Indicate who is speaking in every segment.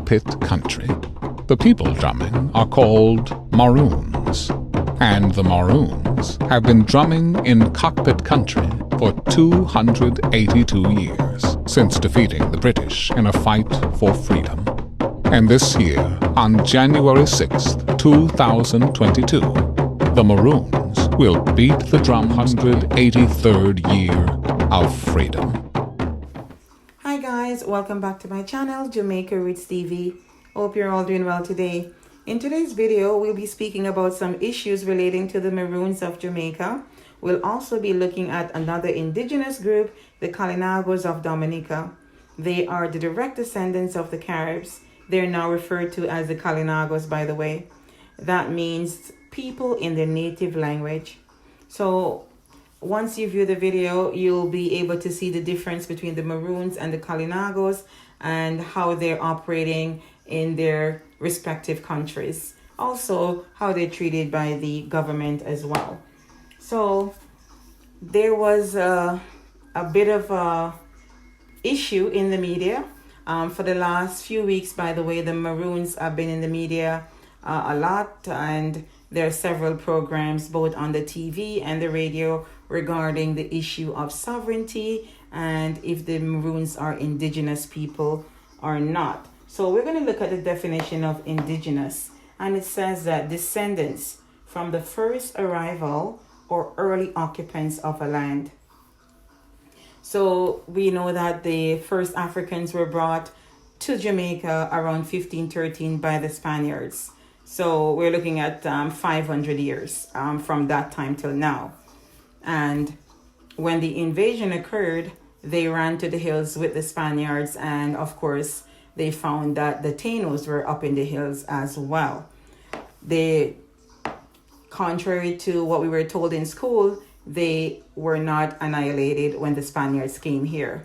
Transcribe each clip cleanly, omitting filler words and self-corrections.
Speaker 1: cockpit country. The people drumming are called Maroons, and the Maroons have been drumming in cockpit country for 282 years, since defeating the British in a fight for freedom. And this year, on January 6th, 2022, the Maroons will beat the drum 183rd year of freedom.
Speaker 2: Hi guys, welcome back to my channel, Jamaica Roots TV. Hope you're all doing well today. In today's video, we'll be speaking about some issues relating to the Maroons of Jamaica. We'll also be looking at another indigenous group, the Kalinagos of Dominica. They are the direct descendants of the Caribs. They're now referred to as the Kalinagos, by the way. That means people in their native language. So once you view the video, you'll be able to see the difference between the Maroons and the Kalinagos and how they're operating in their respective countries. Also, how they're treated by the government as well. So there was a bit of a issue in the media. For the last few weeks, by the way, the Maroons have been in the media a lot, and there are several programs both on the TV and the radio regarding the issue of sovereignty and if the Maroons are indigenous people or not. So we're going to look at the definition of indigenous, and it says that descendants from the first arrival or early occupants of a land. So we know that the first Africans were brought to Jamaica around 1513 by the Spaniards. So we're looking at 500 years from that time till now. And when the invasion occurred, they ran to the hills with the Spaniards, and of course they found that the Tainos were up in the hills as well. They, contrary to what we were told in school, they were not annihilated when the Spaniards came here.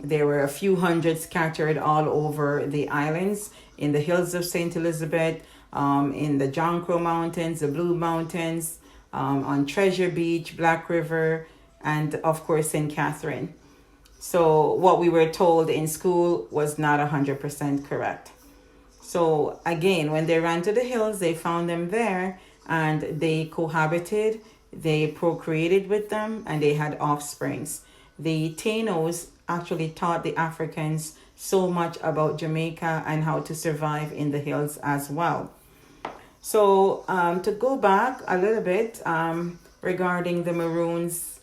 Speaker 2: There were a few hundred scattered all over the islands, in the hills of St. Elizabeth, in the John Crow Mountains, the Blue Mountains, on Treasure Beach, Black River, and of course St. Catherine. So what we were told in school was not 100% correct. So again, when they ran to the hills, they found them there and they cohabited, they procreated with them, and they had offsprings. The Tainos actually taught the Africans so much about Jamaica and how to survive in the hills as well. So to go back a little bit regarding the Maroons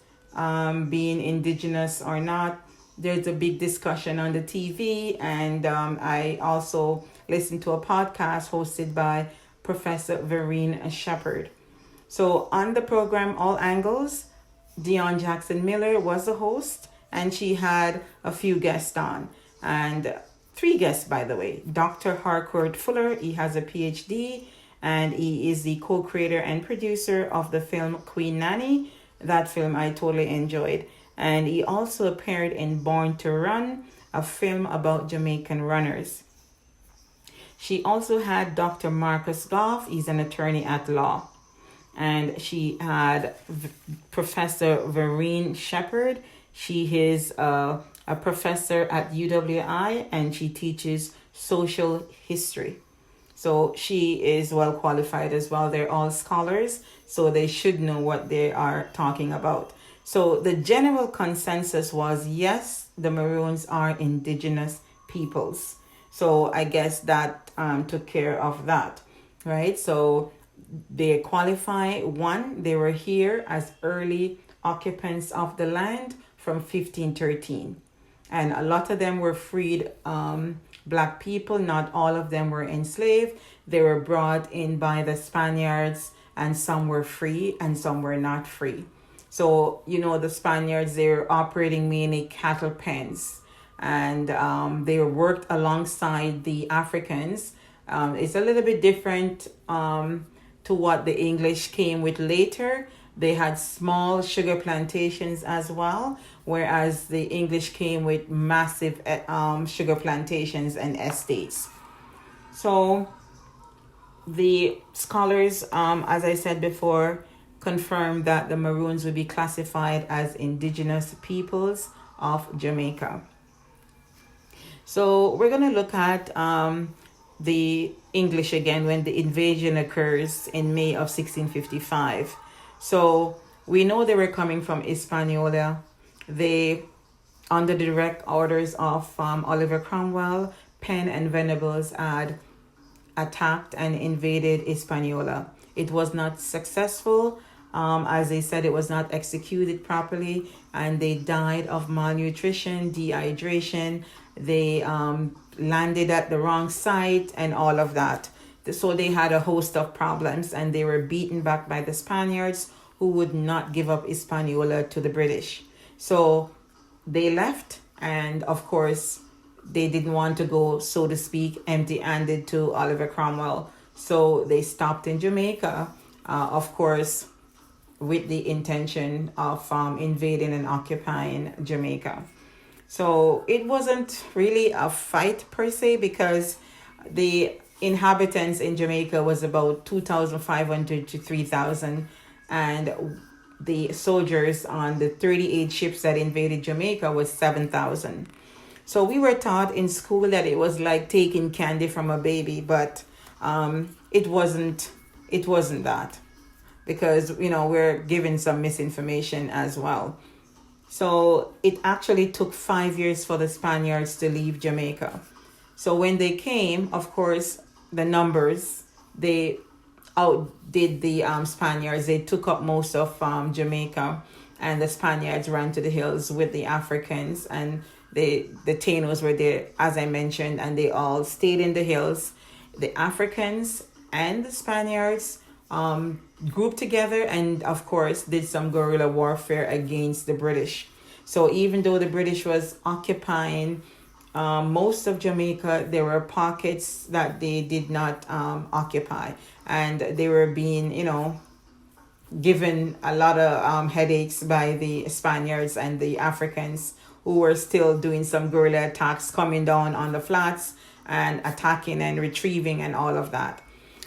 Speaker 2: being indigenous or not, there's a big discussion on the TV, and I also listened to a podcast hosted by Professor Vereen Shepherd. So on the program All Angles, Dion Jackson Miller was the host, and she had a few guests on, and 3 guests, by the way. Dr. Harcourt Fuller, he has a PhD, and he is the co-creator and producer of the film Queen Nanny. That film I totally enjoyed. And he also appeared in Born to Run, a film about Jamaican runners. She also had Dr. Marcus Goff. He's an attorney at law. And she had Professor Vereen Shepherd. She is a professor at UWI, and she teaches social history. So she is well qualified as well. They're all scholars, so they should know what they are talking about. So the general consensus was, yes, the Maroons are indigenous peoples. So I guess that took care of that, right? So they qualify. One, they were here as early occupants of the land from 1513. And a lot of them were freed Black people. Not all of them were enslaved. They were brought in by the Spaniards, and some were free and some were not free. So, you know, the Spaniards, they were operating mainly cattle pens, and they worked alongside the Africans. It's a little bit different to what the English came with later. They had small sugar plantations as well, whereas the English came with massive sugar plantations and estates. So the scholars, as I said before, confirmed that the Maroons would be classified as indigenous peoples of Jamaica. So we're going to look at the English again when the invasion occurs in May of 1655. So we know they were coming from Hispaniola. They, under the direct orders of Oliver Cromwell, Penn and Venables had attacked and invaded Hispaniola. It was not successful. As they said, it was not executed properly, and they died of malnutrition, dehydration. They landed at the wrong site and all of that. So they had a host of problems, and they were beaten back by the Spaniards, who would not give up Hispaniola to the British. So they left, and of course, they didn't want to go, so to speak, empty-handed to Oliver Cromwell. So they stopped in Jamaica, of course, with the intention of invading and occupying Jamaica. So it wasn't really a fight per se, because the inhabitants in Jamaica was about 2,500 to 3,000, and the soldiers on the 38 ships that invaded Jamaica was 7,000. So we were taught in school that it was like taking candy from a baby, but it wasn't that, because we're given some misinformation as well. So it actually took 5 years for the Spaniards to leave Jamaica. So when they came, of course, the numbers, they outdid the Spaniards. They took up most of Jamaica, and the Spaniards ran to the hills with the Africans, and the Tainos were there, as I mentioned, and they all stayed in the hills. The Africans and the Spaniards grouped together and, of course, did some guerrilla warfare against the British. So even though the British was occupying most of Jamaica, there were pockets that they did not occupy, and they were being, given a lot of headaches by the Spaniards and the Africans, who were still doing some guerrilla attacks, coming down on the flats and attacking and retrieving and all of that.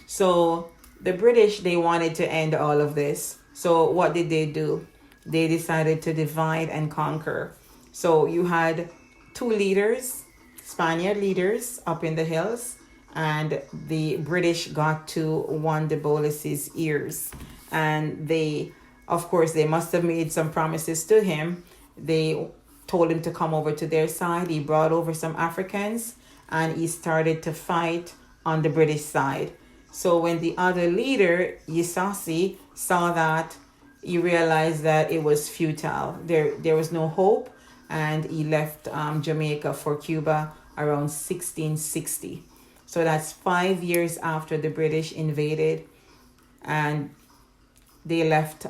Speaker 2: So the British, they wanted to end all of this. So what did they do? They decided to divide and conquer. So you had two leaders, Spaniard leaders up in the hills, and the British got to Juan de Bolis's ears. And they, of course, they must have made some promises to him. They told him to come over to their side. He brought over some Africans, and he started to fight on the British side. So when the other leader, Yisasi, saw that, he realized that it was futile. There was no hope, and he left Jamaica for Cuba around 1660. So that's 5 years after the British invaded, and they left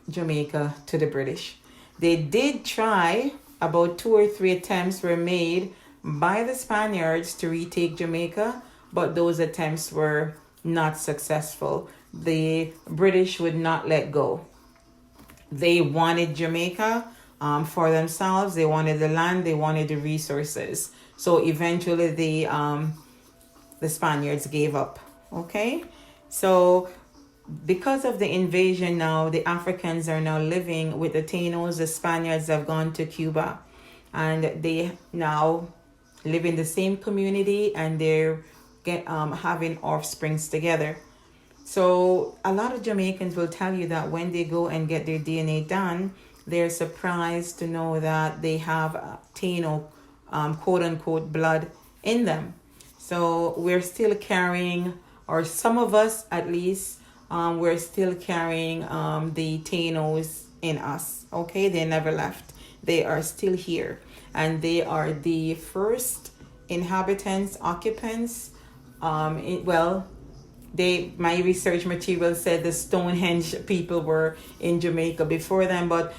Speaker 2: Jamaica to the British. They did try, about 2 or 3 attempts were made by the Spaniards to retake Jamaica, but those attempts were not successful. The British would not let go. They wanted Jamaica for themselves. They wanted the land, they wanted the resources. So eventually the Spaniards gave up. Okay? So because of the invasion now, the Africans are now living with the Tainos. The Spaniards have gone to Cuba, and they now live in the same community, and they're having offsprings together. So a lot of Jamaicans will tell you that when they go and get their DNA done, they're surprised to know that they have Taino, quote unquote, blood in them. So we're still carrying, or some of us at least, we're still carrying the Tainos in us. Okay, they never left. They are still here, and they are the first inhabitants, occupants. My research material said the Stonehenge people were in Jamaica before them, but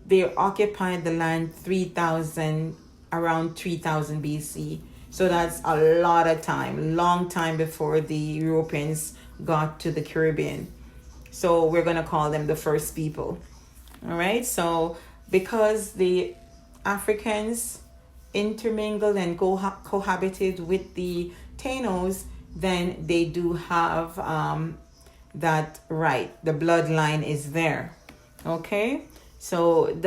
Speaker 2: they occupied the land around 3000 BC. So that's a lot of time, long time before the Europeans got to the Caribbean. So we're going to call them the first people. All right. So because the Africans intermingled and cohabited with the Tainos, then they do have that right. The bloodline is there. Okay. So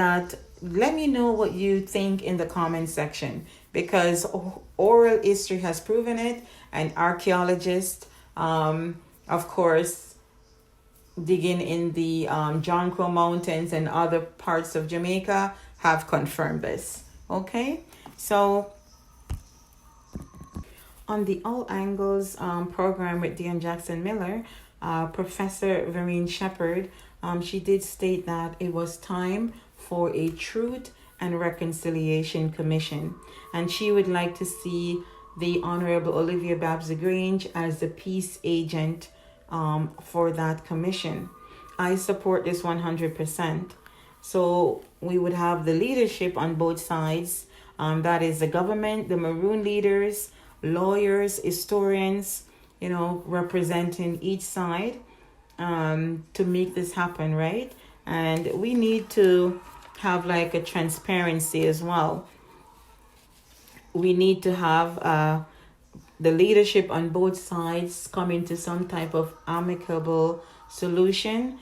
Speaker 2: let me know what you think in the comment section. because oral history has proven it, and archaeologists, of course, digging in the Jonquil Mountains and other parts of Jamaica have confirmed this. Okay, so on the All Angles program with Dion Jackson Miller, Professor Vereen Shepherd, she did state that it was time for a Truth and Reconciliation Commission, and she would like to see the Honorable Olivia Babs-Grange as the peace agent for that commission. I support this 100%. So we would have the leadership on both sides. That is the government, the Maroon leaders, lawyers, historians, representing each side to make this happen, right? And we need to have like a transparency as well. We need to have the leadership on both sides coming to some type of amicable solution,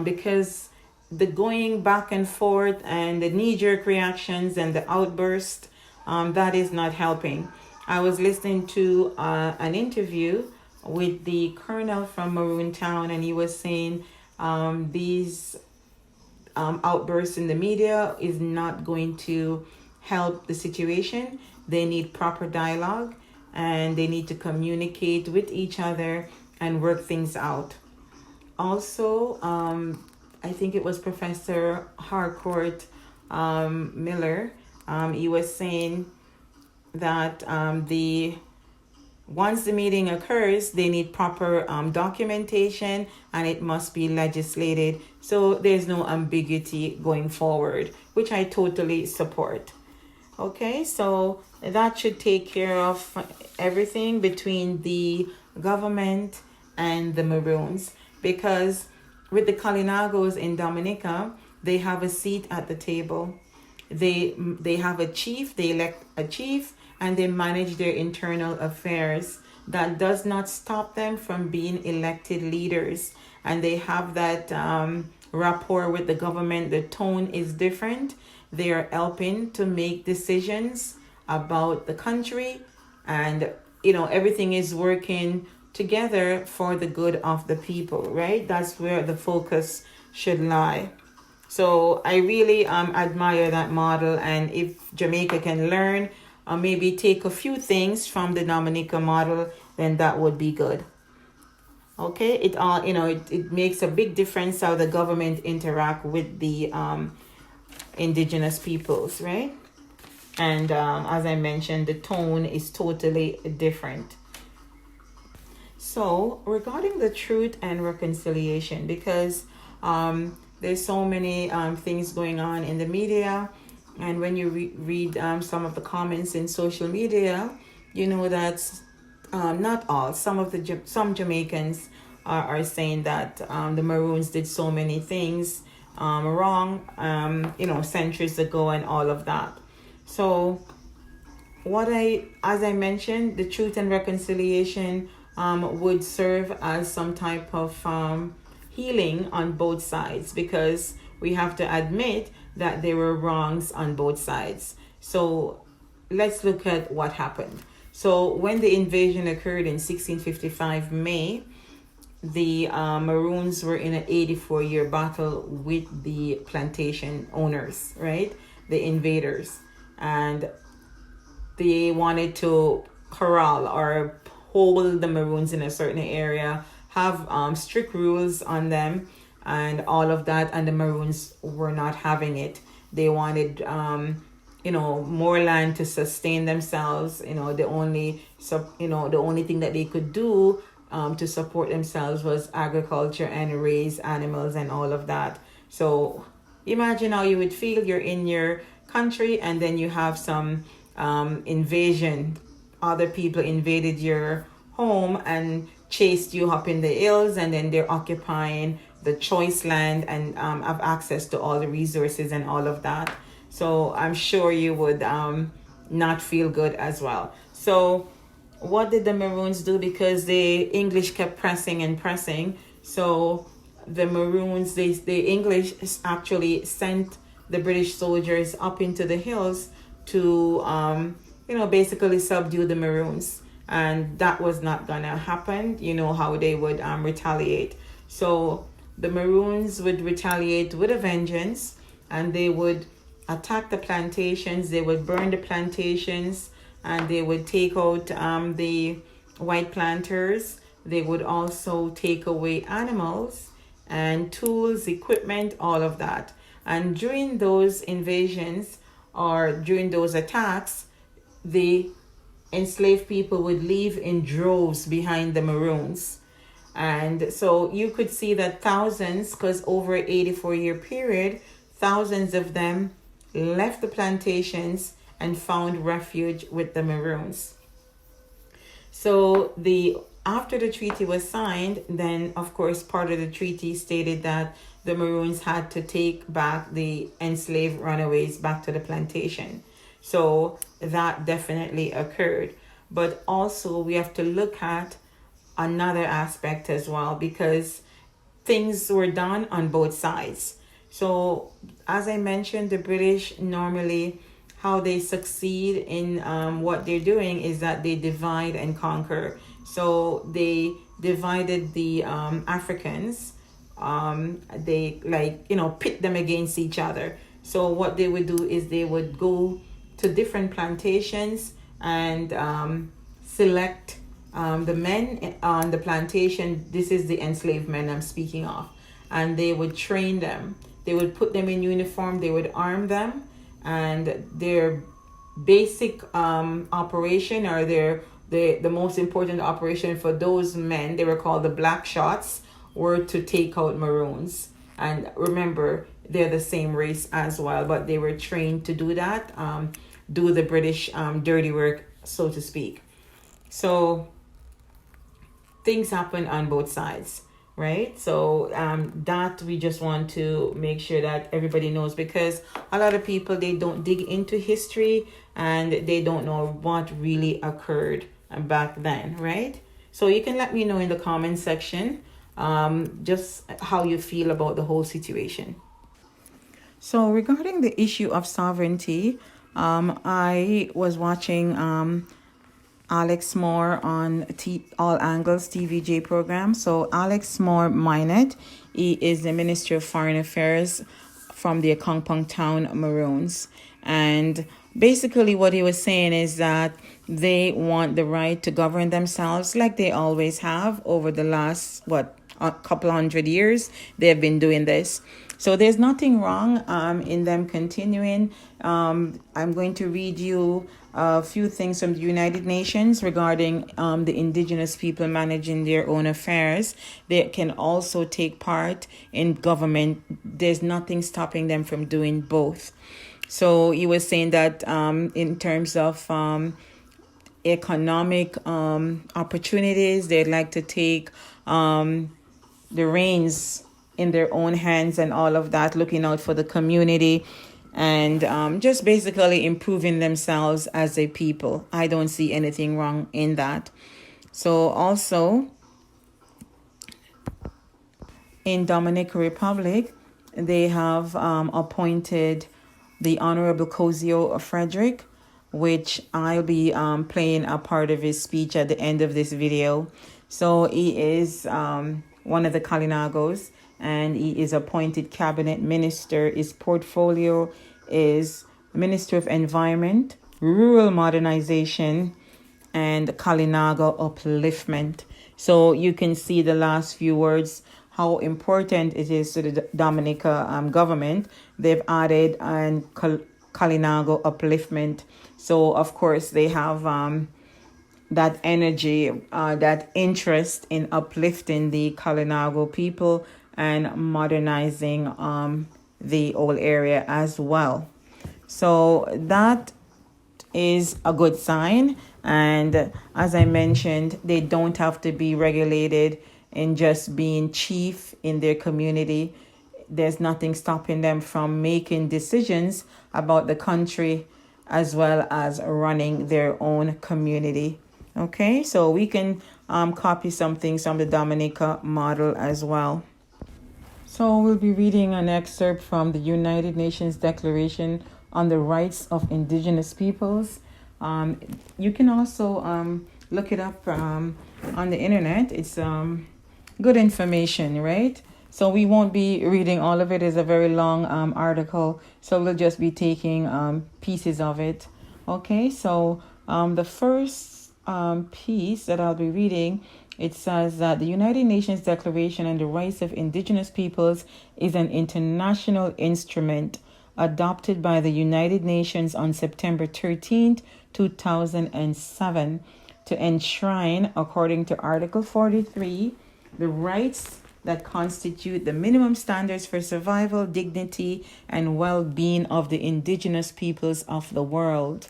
Speaker 2: because the going back and forth and the knee-jerk reactions and the outburst, that is not helping. I was listening to an interview with the colonel from Maroon Town, and he was saying these outbursts in the media is not going to help the situation. They need proper dialogue, and they need to communicate with each other and work things out. Also, I think it was Professor Harcourt Miller. He was saying that once the meeting occurs, they need proper documentation, and it must be legislated, so there's no ambiguity going forward, which I totally support. Okay, so that should take care of everything between the government and the Maroons, because with the Kalinagos in Dominica, they have a seat at the table. They have a chief, they elect a chief, and they manage their internal affairs. That does not stop them from being elected leaders, and they have that rapport with the government. The tone is different. They are helping to make decisions about the country, and everything is working together for the good of the people, right? That's where the focus should lie. So I really admire that model, and if Jamaica can learn or maybe take a few things from the Dominica model, then that would be good. Okay, it makes a big difference how the government interact with the indigenous peoples, right? And as I mentioned, the tone is totally different. So regarding the Truth and Reconciliation, because there's so many things going on in the media, and when you read some of the comments in social media, that not all, some Jamaicans are saying that the Maroons did so many things wrong, centuries ago and all of that. So as I mentioned, the Truth and Reconciliation would serve as some type of healing on both sides, because we have to admit that there were wrongs on both sides. So let's look at what happened. So when the invasion occurred in 1655 May, the Maroons were in an 84-year battle with the plantation owners, right? The invaders. And they wanted to corral or hold the Maroons in a certain area, have strict rules on them and all of that, and the Maroons were not having it. They wanted more land to sustain themselves. The only thing that they could do to support themselves was agriculture and raise animals and all of that. So imagine how you would feel. You're in your country, and then you have some invasion. Other people invaded your home and chased you up in the hills, and then they're occupying the choice land and have access to all the resources and all of that. So I'm sure you would not feel good as well. So what did the Maroons do? Because the English kept pressing and pressing. So the Maroons, the English actually sent the British soldiers up into the hills to basically subdue the Maroons. And that was not gonna happen. You know how they would retaliate. So the Maroons would retaliate with a vengeance, and they would attack the plantations, they would burn the plantations, and they would take out the white planters. They would also take away animals and tools, equipment, all of that. And during those invasions or during those attacks, the enslaved people would leave in droves behind the Maroons. And so you could see that thousands, because over an 84-year period, thousands of them left the plantations and found refuge with the Maroons. So after the treaty was signed, then of course part of the treaty stated that the Maroons had to take back the enslaved runaways back to the plantation. So that definitely occurred. But also we have to look at another aspect as well, because things were done on both sides. So as I mentioned, the British normally, how they succeed in what they're doing is that they divide and conquer. So they divided the Africans. They pit them against each other. So what they would do is they would go to different plantations and select the men on the plantation. This is the enslaved men I'm speaking of. And they would train them. They would put them in uniform. They would arm them. And their basic operation, or the most important operation for those men, they were called the black shots, were to take out Maroons. And remember, they're the same race as well, but they were trained to do that, do the British dirty work, so to speak. So things happen on both sides, right? So that we just want to make sure that everybody knows, because a lot of people, they don't dig into history and they don't know what really occurred back then, right? So you can let me know in the comment section just how you feel about the whole situation. So regarding the issue of sovereignty, I was watching Alex Moore on All Angles TVJ program. So Alex Moore Minot, he is the Minister of Foreign Affairs from the Akongpong Town Maroons. And basically what he was saying is that they want the right to govern themselves like they always have over the last, a couple hundred years. They have been doing this. So there's nothing wrong in them continuing. I'm going to read you a few things from the United Nations regarding the indigenous people managing their own affairs. They can also take part in government. There's nothing stopping them from doing both. So he was saying that in terms of economic opportunities, they'd like to take the reins in their own hands and all of that, looking out for the community and just basically improving themselves as a people. I don't see anything wrong in that. So also in Dominican Republic, they have appointed the Honorable Cosio Frederick, which I'll be playing a part of his speech at the end of this video. So he is one of the Kalinagos, and he is appointed cabinet minister. His portfolio is Minister of Environment, Rural Modernization, and Kalinago Upliftment. So you can see the last few words, how important it is to the Dominica government. They've added and Kalinago Upliftment. So of course they have that energy, that interest in uplifting the Kalinago people and modernizing the whole area as well. So that is a good sign. And as I mentioned, they don't have to be regulated in just being chief in their community. There's nothing stopping them from making decisions about the country as well as running their own community. Okay, so we can copy some things from the Dominica model as well. So we'll be reading an excerpt from the United Nations Declaration on the Rights of Indigenous Peoples, You can also look it up on the internet. It's good information, right? So we won't be reading all of it. It's a very long article, so we'll just be taking pieces of it. Okay, so the first piece that I'll be reading, it says that the United Nations Declaration on the Rights of Indigenous Peoples is an international instrument adopted by the United Nations on September 13th, 2007, to enshrine, according to Article 43, the rights that constitute the minimum standards for survival, dignity, and well-being of the indigenous peoples of the world.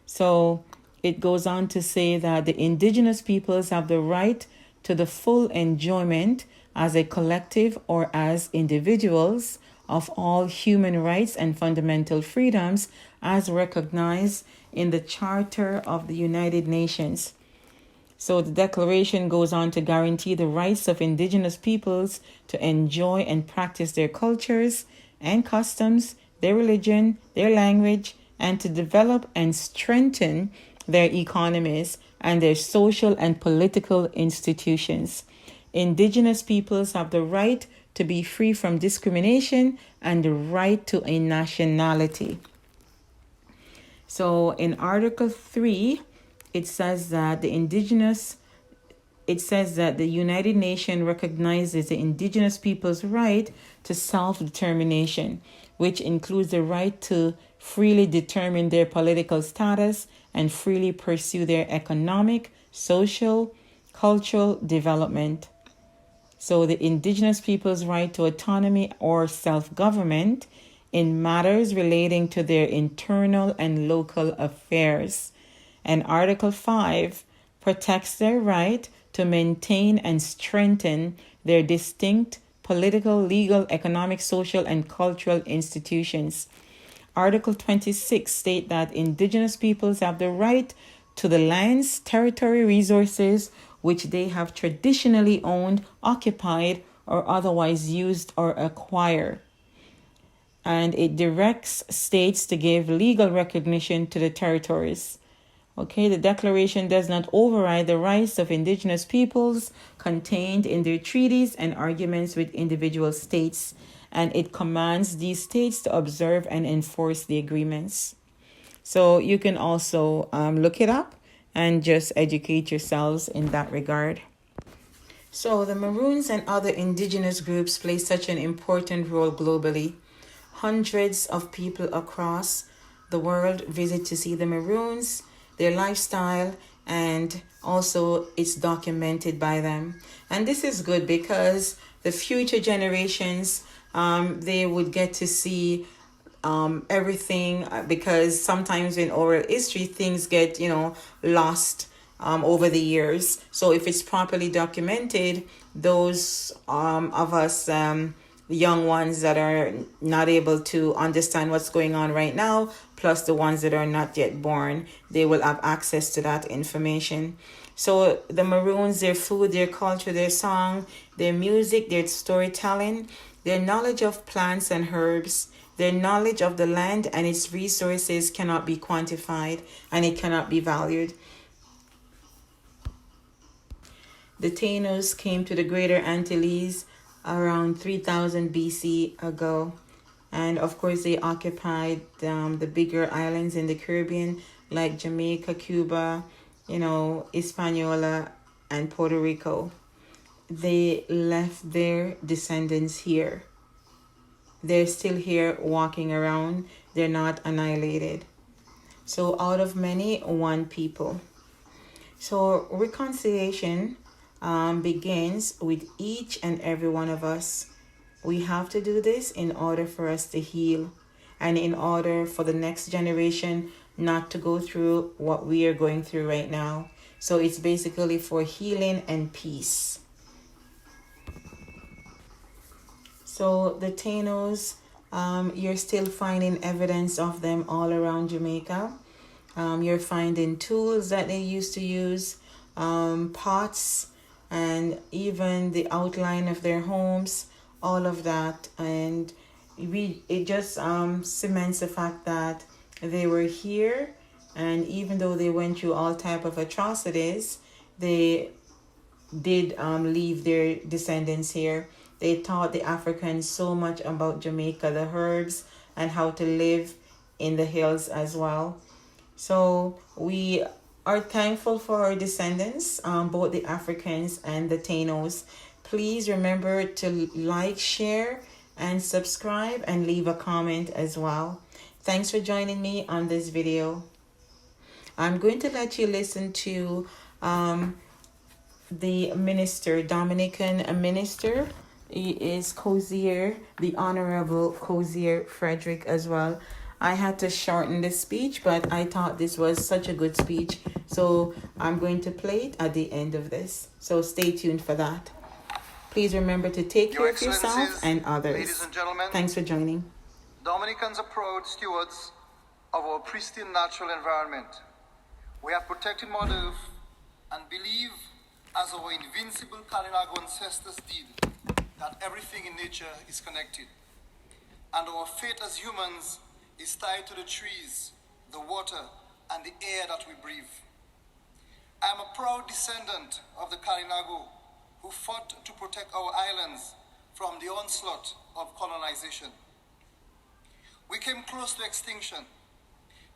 Speaker 2: So it goes on to say that the indigenous peoples have the right to the full enjoyment as a collective or as individuals of all human rights and fundamental freedoms as recognized in the Charter of the United Nations. So the declaration goes on to guarantee the rights of indigenous peoples to enjoy and practice their cultures and customs, their religion, their language, and to develop and strengthen their economies and their social and political institutions. Indigenous peoples have the right to be free from discrimination and the right to a nationality. So in Article 3, it says that the United Nations recognizes the indigenous people's right to self-determination, which includes the right to freely determine their political status and freely pursue their economic, social, cultural development. So the indigenous people's right to autonomy or self-government in matters relating to their internal and local affairs. And Article 5 protects their right to maintain and strengthen their distinct political, legal, economic, social, and cultural institutions. Article 26 states that indigenous peoples have the right to the lands, territory, resources which they have traditionally owned, occupied, or otherwise used or acquired. And it directs states to give legal recognition to the territories. Okay, the declaration does not override the rights of indigenous peoples contained in their treaties and arguments with individual states, and it commands these states to observe and enforce the agreements. So you can also look it up and just educate yourselves in that regard. So the Maroons and other indigenous groups play such an important role globally. Hundreds of people across the world visit to see the Maroons, their lifestyle, and also it's documented by them. And this is good because the future generations, they would get to see everything, because sometimes in oral history things get lost over the years. So if it's properly documented, those of us young ones that are not able to understand what's going on right now, plus the ones that are not yet born, they will have access to that information. So the Maroons, their food, their culture, their song, their music, their storytelling, their knowledge of plants and herbs, their knowledge of the land and its resources cannot be quantified, and it cannot be valued. The Taínos came to the Greater Antilles around 3000 BC ago, and of course they occupied the bigger islands in the Caribbean like Jamaica, Cuba, Hispaniola, and Puerto Rico. They left their descendants here. They're still here walking around. They're not annihilated. So out of many, one people. So reconciliation begins with each and every one of us. We have to do this in order for us to heal, and in order for the next generation not to go through what we are going through right now. So it's basically for healing and peace. So the Taínos, you're still finding evidence of them all around Jamaica. You're finding tools that they used to use, pots, and even the outline of their homes, all of that. And it just cements the fact that they were here And even though they went through all type of atrocities, they did leave their descendants here. They taught the Africans so much about Jamaica, the herbs, and how to live in the hills as well. So we are thankful for our descendants, both the Africans and the Tainos. Please remember to like, share, and subscribe, and leave a comment as well. Thanks for joining me on this video. I'm going to let you listen to the minister, Dominican minister. He is Cozier, the Honorable Cozier Frederick as well. I had to shorten the speech, but I thought this was such a good speech. So I'm going to play it at the end of this. So stay tuned for that. Please remember to take care of yourself and others.
Speaker 3: Ladies and gentlemen,
Speaker 2: thanks for joining.
Speaker 3: Dominicans are proud stewards of our pristine natural environment. We have protected Mother Earth and believe, as our invincible Kalinagos ancestors did, that everything in nature is connected. And our fate as humans is tied to the trees, the water, and the air that we breathe. I am a proud descendant of the Kalinagos who fought to protect our islands from the onslaught of colonization. We came close to extinction,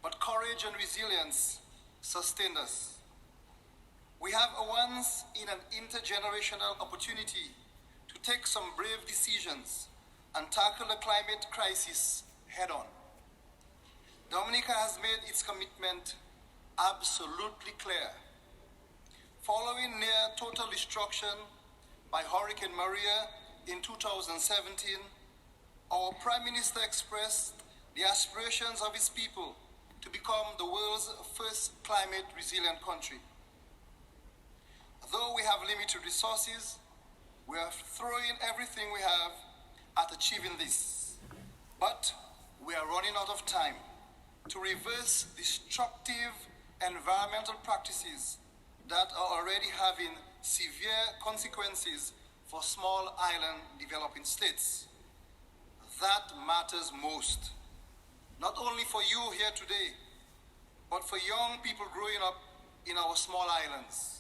Speaker 3: but courage and resilience sustained us. We have a once in an intergenerational opportunity to take some brave decisions and tackle the climate crisis head on. Dominica has made its commitment absolutely clear. Following near total destruction by Hurricane Maria in 2017, our Prime Minister expressed the aspirations of his people to become the world's first climate resilient country. Though we have limited resources, we are throwing everything we have at achieving this. But we are running out of time to reverse destructive environmental practices that are already having severe consequences for small island developing states. That matters most, not only for you here today, but for young people growing up in our small islands.